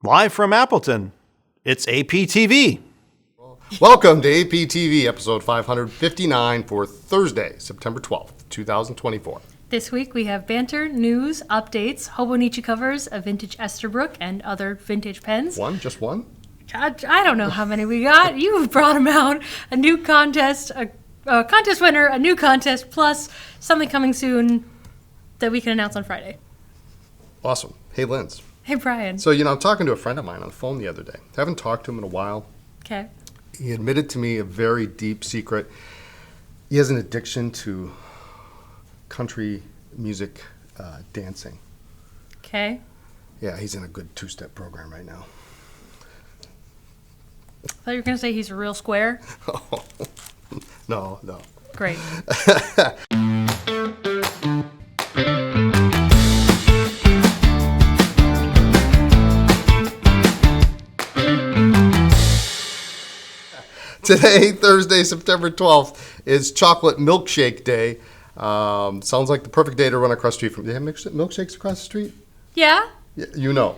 Live from Appleton, it's APTV. Welcome to APTV, episode 559 for Thursday, September 12th, 2024. This week we have Banter, news, updates, Hobonichi covers, a vintage Esterbrook, and other vintage pens. Just one? I don't know how many we got. You brought them out. A new contest, a contest winner, a new contest, plus something coming soon that we can announce on Friday. Awesome. Hey, Lindsay. Hey, Brian. So, I'm talking to a friend of mine on the phone the other day. Haven't talked to him in a while. Okay. He admitted to me a very deep secret. He has an addiction to country music dancing. Okay. Yeah, he's in a good two-step program right now. I thought you were going to say he's a real square. No. Great. Today, Thursday, September 12th, is Chocolate Milkshake Day. Sounds like the perfect day to run across the street from. Do they have milkshakes across the street? Yeah. You know.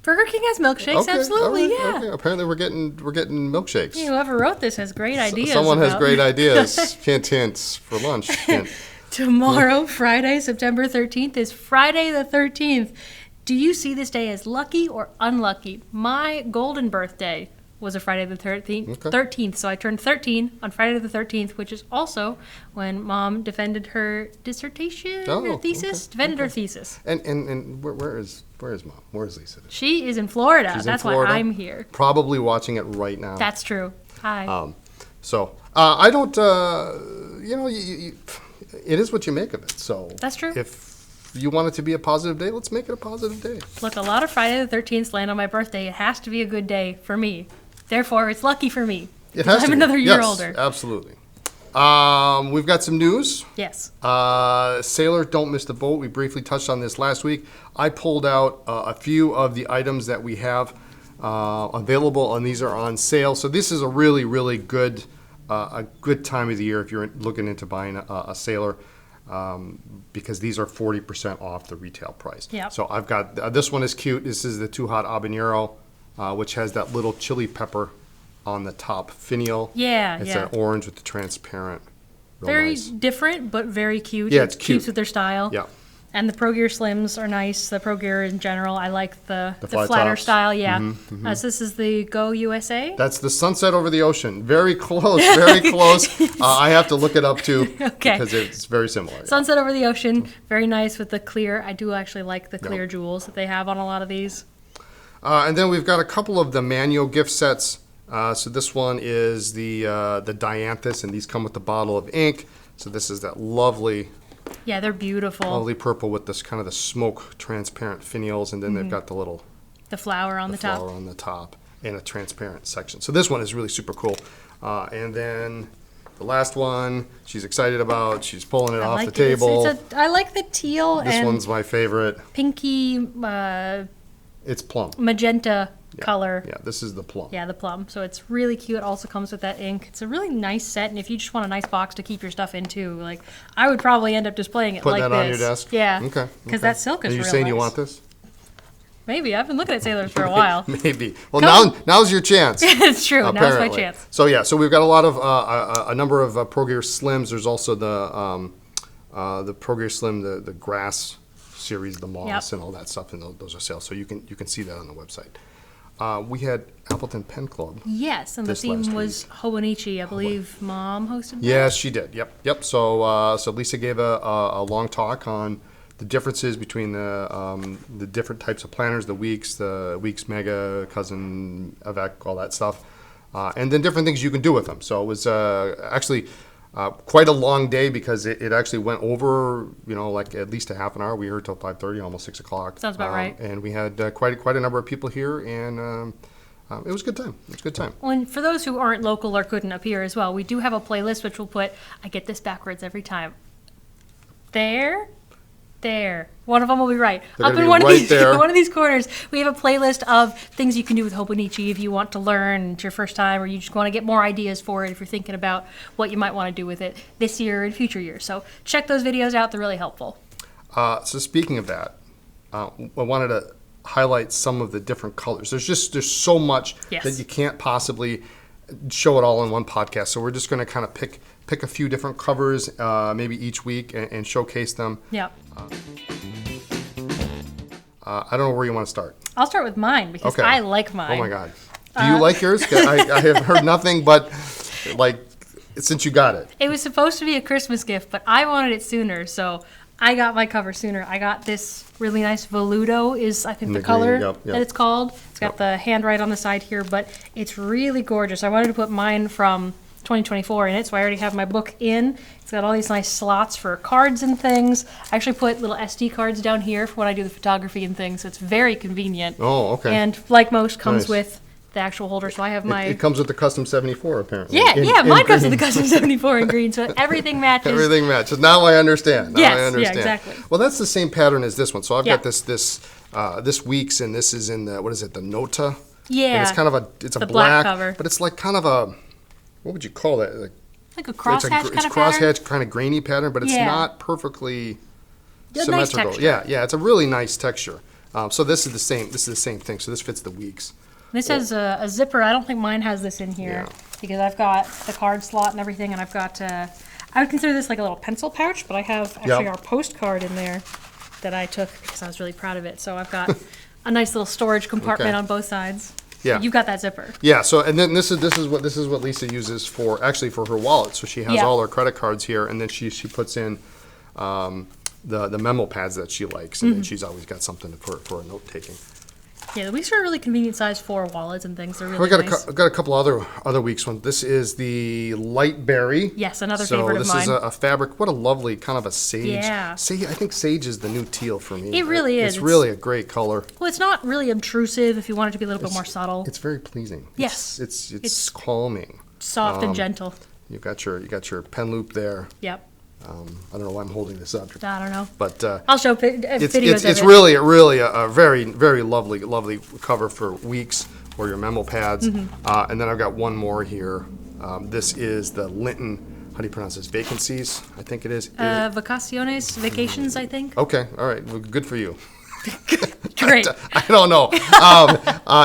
Burger King has milkshakes, Okay, absolutely, all right, yeah. Okay. Apparently, we're getting milkshakes. Yeah, whoever wrote this has great ideas. Someone has great ideas. Hint for lunch. Hint. Tomorrow, Friday, September 13th, is Friday the 13th. Do you see this day as lucky or unlucky? My golden birthday was a Friday the 13th, Okay. 13th, so I turned 13 on Friday the 13th, which is also when Mom defended her dissertation or thesis. Okay, Defended her thesis. And where is Mom? Where is Lisa? She is in Florida. She's in That's Florida? why I'm here. Probably watching it right now. That's true. Hi. I don't. It is what you make of it. So That's true. If you want it to be a positive day, let's make it a positive day. Look, a lot of Friday the 13th land on my birthday. It has to be a good day for me. Therefore, it's lucky for me. It has I'm to be. another year Yes, older. Absolutely. We've got some news. Yes. Sailors don't miss the boat. We briefly touched on this last week. I pulled out a few of the items that we have available, and these are on sale. So this is a really, really good time of the year if you're looking into buying a Sailor, because these are 40% off the retail price. Yep. So I've got this one is cute. This is the Too Hot Habanero, which has that little chili pepper on the top finial. Yeah, It's yeah. an orange with the transparent. Real Very nice. different, but very cute. Yeah, it's It cute. keeps with their style. Yeah. And the Pro Gear Slims are nice. The Pro Gear in general, I like the flat flatter tops. style. Yeah. So this is the Go USA. That's the Sunset Over the Ocean. Very close, very close. I have to look it up too, Okay. because it's very similar. Sunset Over the Ocean, very nice with the clear. I do actually like the clear jewels that they have on a lot of these. And then we've got a couple of the manual gift sets. So this one is the Dianthus, and these come with the bottle of ink. So this is that lovely Yeah, they're beautiful. purple with this kind of the smoke transparent finials, and then they've got the little The flower on the top. flower on the top and a transparent section. So this one is really super cool. And then the last one she's excited about. She's pulling it I off like the it. table. I like the teal This and one's my favorite. pinky It's plum. magenta color. Yeah, this is the plum. Yeah, the plum. So it's really cute. It also comes with that ink. It's a really nice set, and if you just want a nice box to keep your stuff in too, like I would probably end up displaying it Putting like that this. on your desk? Yeah. Okay. Because that silk is Are you real saying nice. you want this? Maybe. I've been looking at Sailors for a while. Maybe. Well, Come. now's your chance. It's true. Now's my apparently. chance. So yeah, so we've got a lot of a number of Pro Gear Slims. There's also the Pro Gear Slim, the grass series, the moss, and all that stuff, and those are sales. So you can see that on the website. We had Appleton Pen Club. Yes, and the This theme last was Hobonichi. I believe Mom hosted that. Yes, she did. Yep. So Lisa gave a long talk on the differences between the different types of planners, the Weeks Mega, Cousin, Avec, all that stuff, and then different things you can do with them. So it was actually quite a long day because it actually went over, like at least a half an hour. We were here till 5:30, almost 6 o'clock. Sounds about right. And we had quite a number of people here, and it was a good time. Well, and for those who aren't local or couldn't appear as well, we do have a playlist which we'll put, I get this backwards every time. There. One of them will be right. They're Up gonna in be one right of these there. one of these corners, we have a playlist of things you can do with Hobonichi if you want to learn, it's your first time, or you just want to get more ideas for it if you're thinking about what you might want to do with it this year and future years. So check those videos out. They're really helpful. So speaking of that, I wanted to highlight some of the different colors. There's so much Yes. that you can't possibly show it all in one podcast. So we're just going to kind of pick a few different covers, maybe each week, and showcase them. Yep. I don't know where you want to start. I'll start with mine because Okay. I like mine. Oh my God. Do you like yours? I have heard nothing but like since you got it. It was supposed to be a Christmas gift, but I wanted it sooner, so I got my cover sooner. I got this really nice Veludo is, I think, the The color green, yep. that it's called. It's got the handwrite on the side here, but it's really gorgeous. I wanted to put mine from 2024 in it, so I already have my book in. It's got all these nice slots for cards and things. I actually put little SD cards down here for when I do the photography and things, so it's very convenient. Oh, okay. And like most, comes Nice. with the actual holder, so I have my... It comes with the custom 74 apparently. Yeah, In mine comes with green. the custom 74 in green, so everything matches. Everything matches. Now I understand. Now Yes, I yeah, understand. exactly. Well, that's the same pattern as this one. So I've Yeah. got this week's, and this is in the what is it? The Nota. Yeah. And it's kind of a the black cover. but it's like kind of a what would you call that? Like a It's crosshatch kind it's of crosshatch pattern. kind of grainy pattern, but it's Yeah. not perfectly A nice symmetrical. texture. Yeah, it's a really nice texture. So this is the same. This is the same thing. So this fits the weeks. This has a zipper. I don't think mine has this in here Yeah. because I've got the card slot and everything, and I've got. I would consider this like a little pencil pouch, but I have actually Yep. our postcard in there that I took because I was really proud of it. So I've got a nice little storage compartment Okay. on both sides. Yeah. You've got that zipper. Yeah. So and then this is what Lisa uses for her wallet. So she has Yeah. all her credit cards here, and then she puts in the memo pads that she likes, and then she's always got something for a note taking. Yeah, the weeks are a really convenient size for wallets and things. They're really We got nice. I've got a couple other weeks one. This is the light berry. Yes, another So favorite of this is mine. a fabric. What a lovely kind of a sage. Yeah. Sage. I think sage is the new teal for me. It really is. It's really a great color. Well, it's not really obtrusive if you want it to be a little bit more subtle. It's very pleasing. Yes. It's It's- calming. Soft and gentle. You got your pen loop there. Yep. I don't know why I'm holding this up, I don't know. but I'll show videos it's of it. really a very very lovely cover for weeks or your memo pads. Mm-hmm. And then I've got one more here. This is the Linton. How do you pronounce this? Vacancies, I think it is. Vacaciones, vacations, I think. Okay, all right. Well, good for you. Great. I don't know.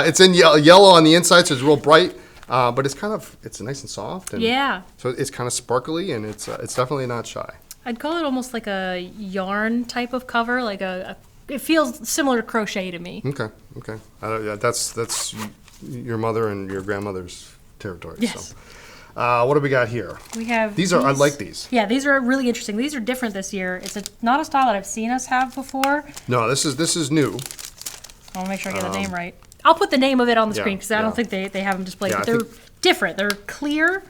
It's in yellow on the inside, so it's real bright. But it's nice and soft. And Yeah. So it's kind of sparkly, and it's definitely not shy. I'd call it almost like a yarn type of cover, like it feels similar to crochet to me. Okay. Yeah, that's your mother and your grandmother's territory. Yes. So, what do we got here? We have I like these. Yeah, these are really interesting. These are different this year. It's not a style that I've seen us have before. No, this is new. I want to make sure I get the name right. I'll put the name of it on the Yeah, screen because I don't yeah. think they have them displayed. Yeah, but I they're think- different. They're clear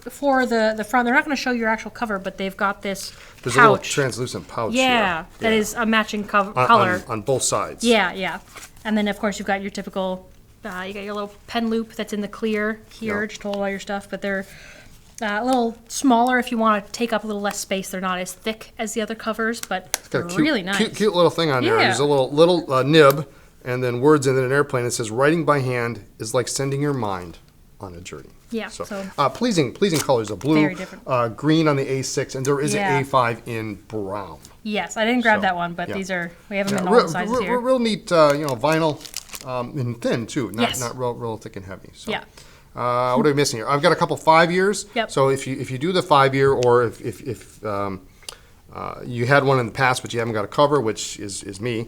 for the front. They're not going to show your actual cover, but they've got this There's a little pouch. translucent pouch. Yeah, here. that is a matching On- color. on both sides. Yeah. And then, of course, you've got your typical, you got your little pen loop that's in the clear here, Yeah. just to hold all your stuff. But they're a little smaller if you want to take up a little less space. They're not as thick as the other covers, but they're Got a really nice. cute little thing on there. Yeah. There's a little nib, and then words in an airplane. It says, "Writing by hand is like sending your mind on a journey." Yeah, So, so- pleasing colors. A blue, Very different. green on the A6, and there is Yeah. an A5 in brown. Yes, I didn't grab So, that one, but yeah. we have them in all real, the sizes here. real neat, vinyl, and thin too. Yes. Not real thick and heavy. So. Yeah. What are we missing here? I've got a couple 5 years. Yep. So if you do the 5 year, or if you had one in the past but you haven't got a cover, which is me,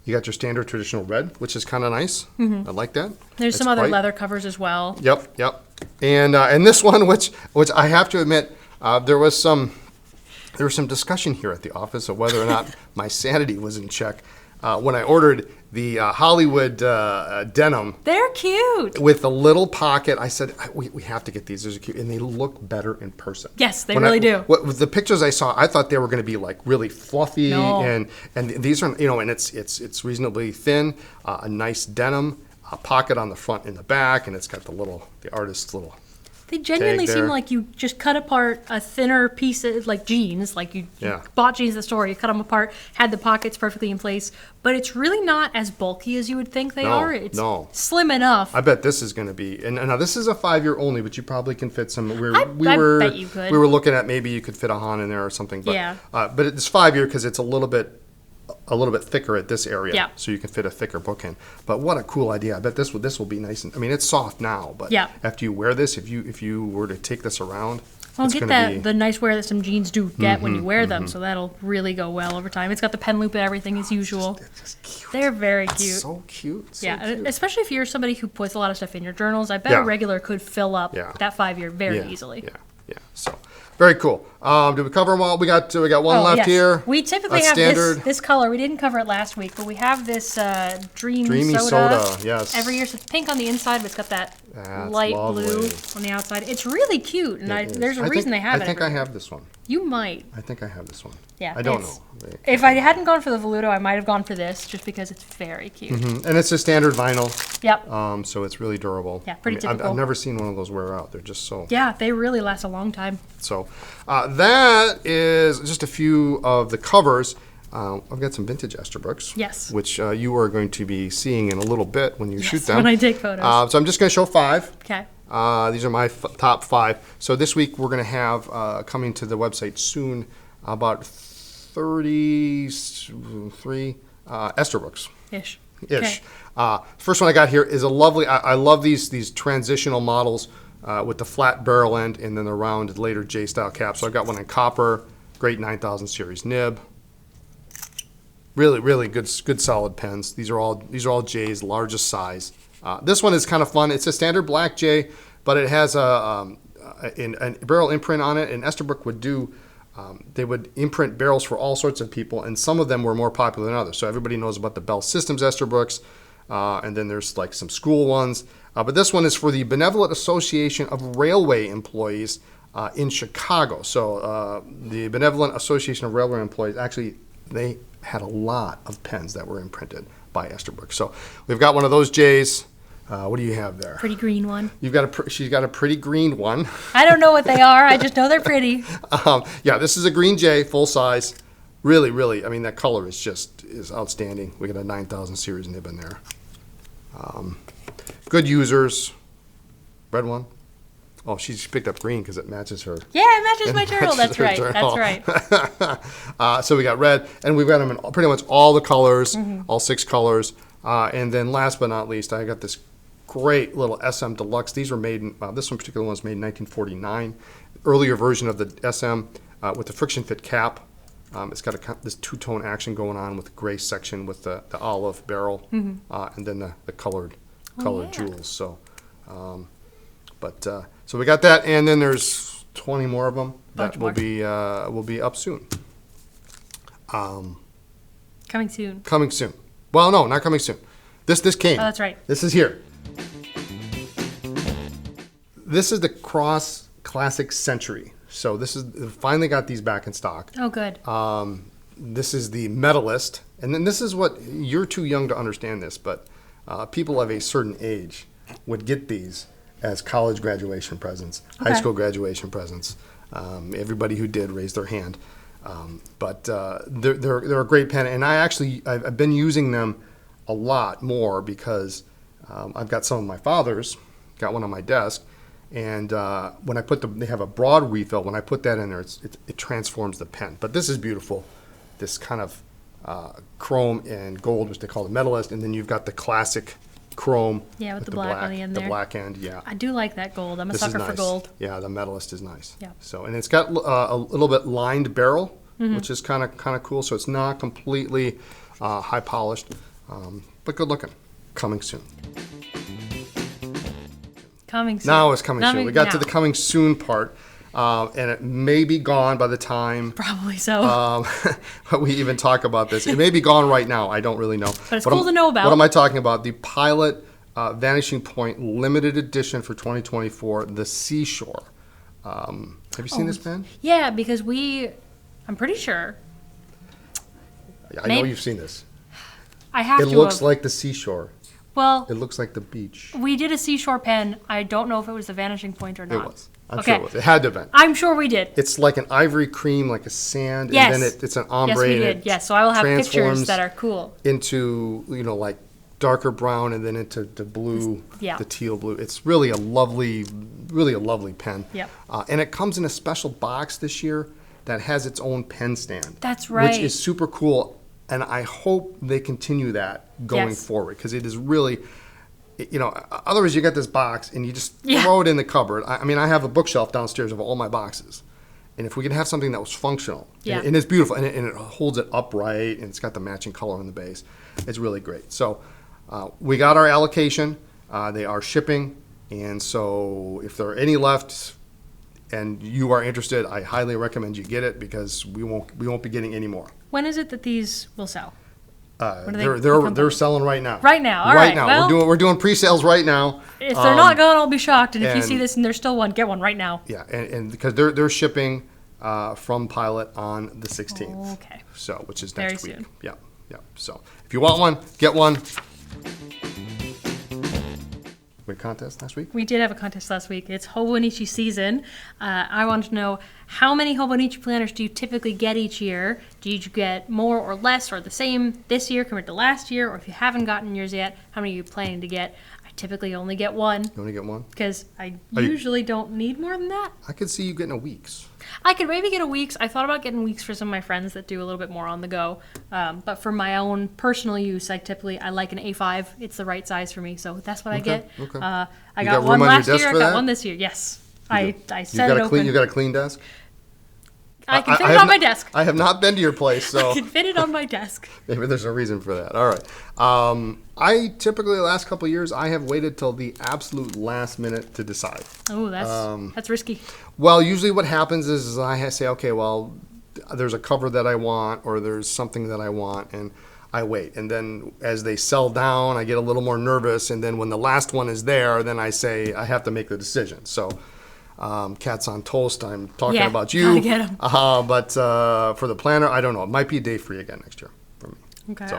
you got your standard traditional red, which is kind of nice. I like that. There's It's some other bright. leather covers as well. Yep. And this one, which I have to admit, there was some discussion here at the office of whether or not my sanity was in check when I ordered the Hollywood denim They're cute. with the little pocket. I said, we have to get these. These are cute, and they look better in person. Yes, they really do. With the pictures I saw, I thought they were going to be like really fluffy, No. and these are, and it's reasonably thin, a nice denim, a pocket on the front and the back, and it's got the artist's little. They genuinely Tag seem there. like you just cut apart a thinner piece of, like jeans, like you Yeah. bought jeans at the store, you cut them apart, had the pockets perfectly in place, but it's really not as bulky as you would think they No, are. It's no. slim enough. I bet this is going to be, and now this is a 5 year only, but you probably can fit some. I bet you could. We were looking at maybe you could fit a Han in there or something. But, Yeah. But it's 5 year because it's a little bit a little bit thicker at this area, Yeah. so you can fit a thicker book in. But what a cool idea! I bet this will be nice. I mean, it's soft now, but Yeah. after you wear this, if you were to take this around, Well, it's get gonna that be, the nice wear that some jeans do get when you wear them, so that'll really go well over time. It's got the pen loop and everything as usual. it's just cute. They're very cute. So cute. So Yeah, cute. especially if you're somebody who puts a lot of stuff in your journals. I bet Yeah. a regular could fill up Yeah. that 5-year very Yeah, easily. Yeah. So very cool. Did we cover them all? We got one Oh, left yes. here. We typically That's have standard. this color. We didn't cover it last week, but we have this Dreamy soda, yes. every year. So it's pink on the inside, but it's got that That's light lovely. blue on the outside. It's really cute, and It is. there's a I reason think- they have it. I think I every year. have this one. You might. I think I have this one. Yeah, I don't it's- know. If I hadn't gone for the Voluto, I might have gone for this, just because it's very cute. And it's a standard vinyl, Yep. so it's really durable. Yeah, pretty I've typical. never seen one of those wear out. They're just so. Yeah, they really last a long time. So that is just a few of the covers. I've got some vintage Esterbrookes. Yes. Which you are going to be seeing in a little bit when you shoot them. when I take photos. So I'm just going to show 5. Okay. These are my top 5. So this week we're going to have coming to the website soon about 33 Esterbrookes. Ish. Ish. First one I got here is a lovely. I love these transitional models with the flat barrel end and then the round later J style cap. So I got one in copper, great 9000 series nib. Really good solid pens. These are all J's, largest size. This one is kind of fun. It's a standard black J, but it has a barrel imprint on it. And Esterbrook would do. They would imprint barrels for all sorts of people, and some of them were more popular than others. So everybody knows about the Bell Systems Esterbrookes, and then there's like some school ones. But this one is for the Benevolent Association of Railway Employees in Chicago. So the Benevolent Association of Railway Employees, actually, they had a lot of pens that were imprinted by Esterbrook. So we've got one of those J's. What do you have there? Pretty green one. She's got a pretty green one. I don't know what they are. I just know they're pretty. Yeah, this is a green J, full size. Really, I mean, that color is outstanding. We got a 9000 series nib in there. Good users. Red one. Oh, she's picked up green because it matches her. Yeah, it matches my journal. matches That's her right. journal. That's right. So we got red, and we've got them in pretty much all the colors, all 6 colors. And then last but not least, I got this great little SM Deluxe. These were made in, this one particular one was made in 1949. Earlier version of the SM with the friction fit cap. It's got this two-tone action going on with the gray section with the olive barrel, and then the colored jewels. So, so we got that, and then there's 20 more of them that will be up soon. Coming soon. Coming soon. Well, no, not coming soon. This came. Oh, that's right. This is here. This is the Cross Classic Century. So this is finally got these back in stock. Oh, good. This is the Medalist, and then this is what you're too young to understand this, but people of a certain age would get these as college graduation presents, high Okay. school graduation presents. Everybody who did raised their hand, but they're a great pen, and I've been using them a lot more because I've got some of my father's, got one on my desk. And when I they have a broad refill. When I put that in there, it transforms the pen. But this is beautiful. This kind of chrome and gold, which they call the Medalist. And then you've got the classic chrome. Yeah, with the black on the end there. The black end, yeah. I do like that gold. I'm a This is sucker for nice. gold. Yeah, the Medalist is nice. Yeah. So, and it's got a little bit lined barrel, which is kind of cool. So it's not completely high polished, but good looking. Coming soon. Coming soon. Now it's coming soon. We got to now. the coming soon part, and it may be gone by the time Probably so. we even talk about this. It may be gone right now. I don't really know. But it's cool to know about. What am I talking about? The Pilot Vanishing Point limited edition for 2024, the Seashore. Have you seen this pen? Yeah, because I'm pretty sure. Yeah, I know you've seen this. I have It to looks have. like the Seashore. Well, It looks like the beach. we did a Seashore pen. I don't know if it was the Vanishing Point or It not. was. I'm Okay. sure it was. It had to have been. I'm sure we did. It's like an ivory cream, like a sand, Yes. and then it's an ombre. Yes, we and did. it Yes, so I will have pictures transforms that are cool. into, like darker brown and then into the blue, Yeah. the teal blue. It's really a lovely pen. Yep. And it comes in a special box this year that has its own pen stand. That's right. Which is super cool. And I hope they continue that going Yes. forward, because it is really, otherwise you get this box and you just Yeah. throw it in the cupboard. I mean, I have a bookshelf downstairs of all my boxes. And if we could have something that was functional, Yeah. and it's beautiful, and it holds it upright, and it's got the matching color on the base, it's really great. So we got our allocation. They are shipping. And so if there are any left and you are interested, I highly recommend you get it, because we won't be getting any more. When is it that these will sell? When do they They're become selling right now. Right now, all right right, now. well- We're doing pre-sales right now. If they're not gone, I'll be shocked. And if you and- see this and there's still one, get one right now. Yeah, and because they're shipping from Pilot on the 16th. Okay. So, which is Very next week. soon. Yeah. So if you want one, get one. We had a contest last week. We did have a contest last week. It's Hobonichi season. I wanted to know, how many Hobonichi planners do you typically get each year? Do you get more or less or the same this year compared to last year? Or if you haven't gotten yours yet, how many are you planning to get? I typically only get one, You only get one. because I Are you- usually don't need more than that. I could see you getting a week's. I could maybe get a week's. I thought about getting weeks for some of my friends that do a little bit more on the go. But for my own personal use, I like an A5. It's the right size for me, so that's what I get. Okay. I You got got one room on your last desk year. I for got that? one this year. Yes, I You set got it a open. clean. You got a clean desk. I can fit I it have on my not- desk. I have not been to your place, so I can fit it on my desk. maybe there's a reason for that. All right. I typically, the last couple of years, I have waited till the absolute last minute to decide. Oh, that's risky. Well, usually what happens is I say, okay, well, there's a cover that I want, or there's something that I want, and I wait. And then as they sell down, I get a little more nervous. And then when the last one is there, then I say I have to make the decision. So cats on toast, I'm talking Yeah, about you. gotta get 'em. But for the planner, I don't know. It might be a day free again next year for me. Okay, So-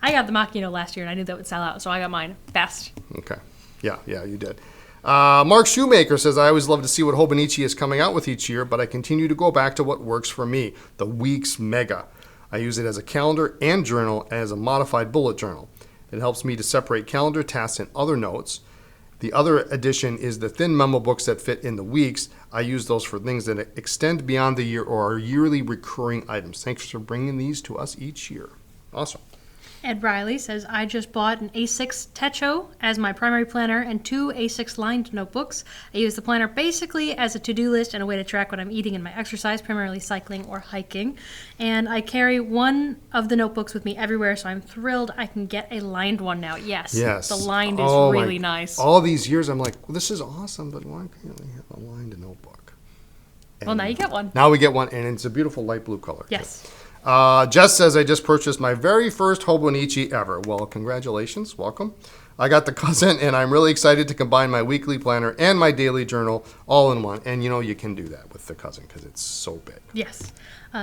I got the Machino last year, and I knew that would sell out, so I got mine fast. Okay. Yeah, you did. Mark Shoemaker says, I always love to see what Hobonichi is coming out with each year, but I continue to go back to what works for me, the Weeks Mega. I use it as a calendar and journal, as a modified bullet journal. It helps me to separate calendar tasks and other notes. The other addition is the thin memo books that fit in the weeks. I use those for things that extend beyond the year or are yearly recurring items. Thanks for bringing these to us each year. Awesome. Ed Riley says, I just bought an A6 Techo as my primary planner and 2 A6 lined notebooks. I use the planner basically as a to-do list and a way to track what I'm eating and my exercise, primarily cycling or hiking. And I carry one of the notebooks with me everywhere, so I'm thrilled I can get a lined one now. Yes. Yes. The lined is Oh, really nice. All these years, I'm like, well, this is awesome, but why can't we have a lined notebook? Well, now you get one. Now we get one, and it's a beautiful light blue color. too. Yes. Jess says, I just purchased my very first Hobonichi ever. Well, congratulations. Welcome. I got the cousin, and I'm really excited to combine my weekly planner and my daily journal all in one. And, you can do that with the cousin because it's so big. Yes.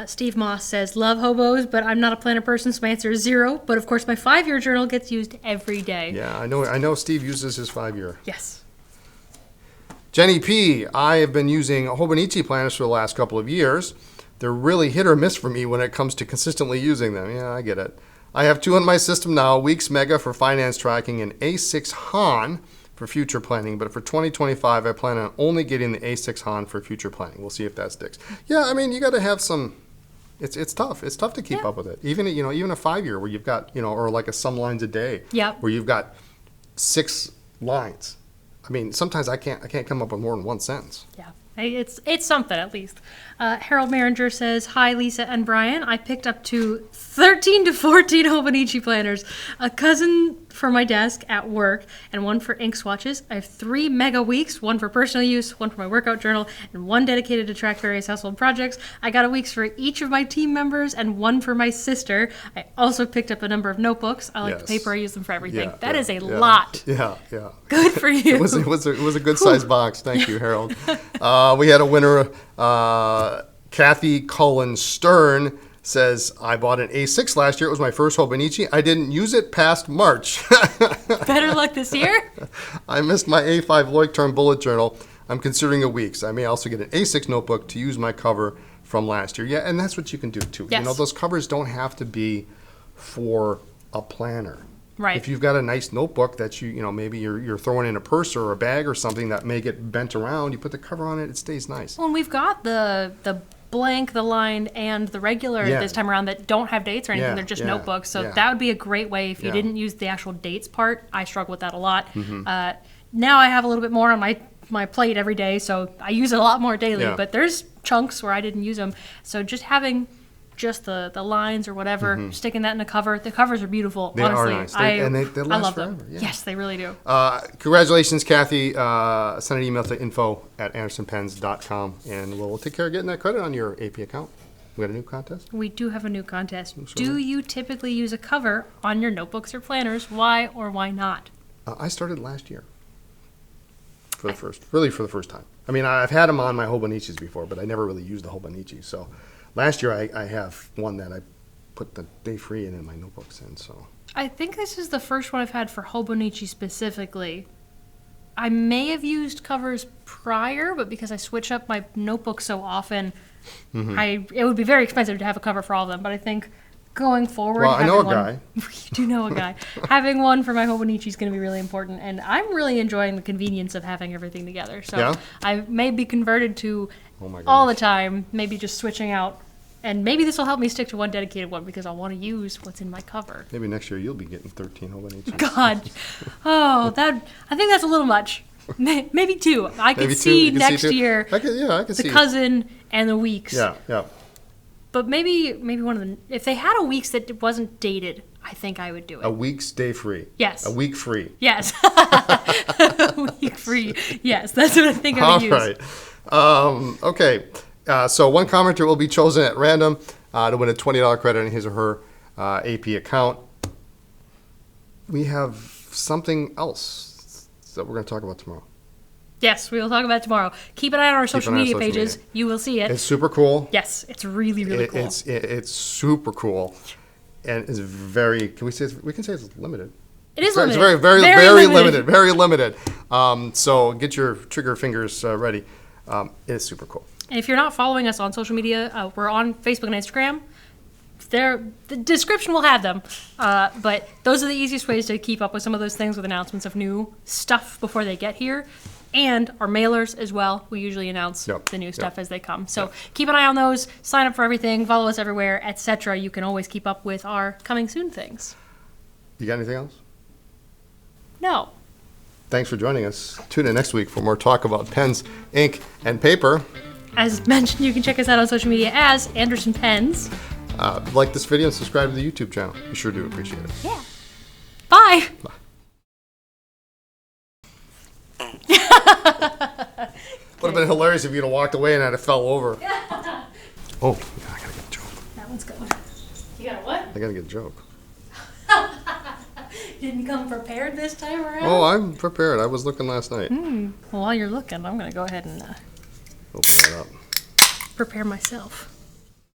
Steve Moss says, love hobos, but I'm not a planner person, so my answer is 0. But of course, my 5-year journal gets used every day. Yeah, I know Steve uses his 5-year. Yes. Jenny P., I have been using Hobonichi planners for the last couple of years. They're really hit or miss for me when it comes to consistently using them. Yeah, I get it. I have 2 in my system now, Weeks Mega for finance tracking and A6 Han for future planning. But for 2025, I plan on only getting the A6 Han for future planning. We'll see if that sticks. Yeah, I mean, you got to have some. It's tough. It's tough to keep up with it. Even a 5-year where you've got or like some lines a day. Yep. Where you've got 6 lines. I mean, sometimes I can't come up with more than one sentence. Yeah. It's something, at least. Harold Maringer says, hi, Lisa and Brian. I picked up 13 to 14 Hobonichi planners, a cousin for my desk at work, and 1 for ink swatches. I have 3 mega weeks, 1 for personal use, 1 for my workout journal, and 1 dedicated to track various household projects. I got a weeks for each of my team members and 1 for my sister. I also picked up a number of notebooks. I like the Yes. paper. I use them for everything. Yeah, That yeah, is a yeah. lot. Yeah. Good for you. It was a good sized box. Thank you, Harold. We had a winner, Kathy Cullen Stern says, I bought an A6 last year. It was my first Hobonichi. I didn't use it past March. Better luck this year. I missed my A5 Leuchtturm bullet journal. I'm considering a weeks. I may also get an A6 notebook to use my cover from last year. Yeah, and that's what you can do too. Yes. Those covers don't have to be for a planner. Right. If you've got a nice notebook that maybe you're throwing in a purse or a bag or something that may get bent around, you put the cover on it, it stays nice. Well, and we've got the blank, the lined, and the regular Yeah. this time around that don't have dates or anything. Yeah, They're just yeah, notebooks. So yeah. that would be a great way if you Yeah. didn't use the actual dates part. I struggle with that a lot. Mm-hmm. Now I have a little bit more on my plate every day, so I use it a lot more daily. Yeah. But there's chunks where I didn't use them. So just having just the lines or whatever, sticking that in a cover. The covers are beautiful. They honestly. are nice. They I last love forever. them. Yeah. Yes, they really do. Congratulations, Kathy. Send an email to info@andersonpens.com, and we'll take care of getting that credit on your AP account. We got a new contest? We do have a new contest. Sure. Do you typically use a cover on your notebooks or planners? Why or why not? I started last year. For the first time. I mean, I've had them on my Hobonichis before, but I never really used the Hobonichi. So last year I have one that I put the day free in my notebooks in. So I think this is the first one I've had for Hobonichi specifically. I may have used covers prior, but because I switch up my notebooks so often, it would be very expensive to have a cover for all of them. But I think going forward, Well, I know a having guy. You do know a guy. Having one for my Hobonichi is going to be really important, and I'm really enjoying the convenience of having everything together. So Yeah? I may be converted to Oh my all the goodness. time, maybe just switching out. And maybe this will help me stick to one dedicated one because I want to use what's in my cover. Maybe next year you'll be getting 13 Hobonichis. God, I think that's a little much. Maybe 2. I could Maybe two. see You can next two. year I could the see. cousin and the weeks. Yeah, yeah. But maybe one of the, if they had a weeks that wasn't dated, I think I would do it. A week's day free. Yes. A week free. Yes. A week free. Yes, that's what I think I All would use. right. Okay. So one commenter will be chosen at random to win a $20 credit in his or her AP account. We have something else that we're going to talk about tomorrow. Yes, we will talk about it tomorrow. Keep an eye on our social an eye on media social pages. media. You will see it. It's super cool. Yes, it's really, really cool. It's super cool, and it's very. Can we say we can say it's limited? It is It's limited. very, very, Very very limited. limited. Very limited. So get your trigger fingers ready. It's super cool. And if you're not following us on social media, we're on Facebook and Instagram. The description will have them. But those are the easiest ways to keep up with some of those things with announcements of new stuff before they get here. And our mailers as well. We usually announce the new stuff as they come. So keep an eye on those. Sign up for everything. Follow us everywhere, etc. You can always keep up with our coming soon things. You got anything else? No. Thanks for joining us. Tune in next week for more talk about pens, ink, and paper. As mentioned, you can check us out on social media as Anderson Pens. Like this video and subscribe to the YouTube channel. We sure do appreciate it. Yeah. Bye. Would have been hilarious if you'd have walked away and I'd have fell over. Oh, yeah, I gotta get a joke. That one's good. You got a what? I gotta get a joke. Didn't come prepared this time around? Oh, I'm prepared. I was looking last night. Well, while you're looking, I'm going to go ahead and Open that up. prepare myself.